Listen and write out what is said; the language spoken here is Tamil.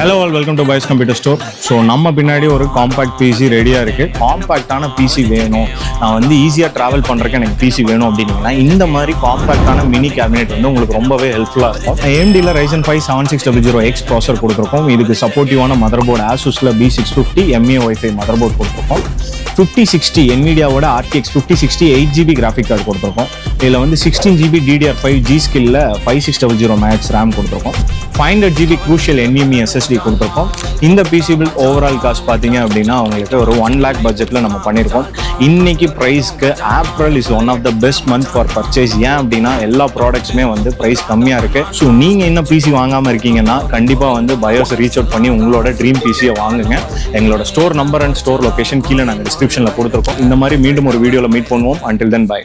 Hello all welcome to boys computer store. So நம்ம பின்னாடி ஒரு காம்பேக்ட் பிசி ரெடியாக இருக்குது. காம்பேக்டான பிசி வேணும், நான் வந்து ஈஸியாக ட்ராவல் பண்ணுறதுக்கு எனக்கு பிசி வேணும் அப்படின்னீங்கன்னா இந்த மாதிரி காம்பேக்டான மினி கேபினெட் வந்து உங்களுக்கு ரொம்பவே ஹெல்ப்ஃபுல்லாக இருக்கும். AMDல Ryzen 5 7600X ப்ராசர் கொடுத்துருக்கோம். இதுக்கு சப்போர்ட்டிவான மதர் போர்டு ஆசூஸில் B650 MA Wi-Fi motherboard கொடுத்துருக்கோம். 5060 NVIDIAவோட RTX 5060 8GB கிராஃபிக் கார்டு கொடுத்துருக்கோம். இதில் வந்து 16GB DDR5 G ஸ்கில்ல 5600 MHz RAM கொடுத்துருக்கோம். 500GB Crucial NVMe SSD கொடுத்துருக்கோம். இந்த பிசி பில்ட் ஓவரால் காஸ்ட் பார்த்தீங்க அப்படின்னா அவங்களுக்கு ஒரு 1 lakh பட்ஜெட்டில் நம்ம பண்ணியிருக்கோம். இன்னைக்கு ப்ரைஸ்க்கு April is one of the best month for purchase. ஏன் அப்படின்னா எல்லா ப்ராடக்ட்ஸுமே வந்து ப்ரைஸ் கம்மியாக இருக்குது. ஸோ நீங்கள் இன்னும் பிசி வாங்காமல் இருக்கீங்கன்னா கண்டிப்பாக வந்து BYOS ரீச் அவுட் பண்ணி உங்களோட ட்ரீம் பிசியை வாங்குங்க. எங்களோட store number and store location கீழே நாங்கள் டிஸ்கிரிப்ஷனில் கொடுத்துருக்கோம். இந்த மாதிரி மீண்டும் ஒரு வீடியோவில் மீட் பண்ணுவோம். Until then by.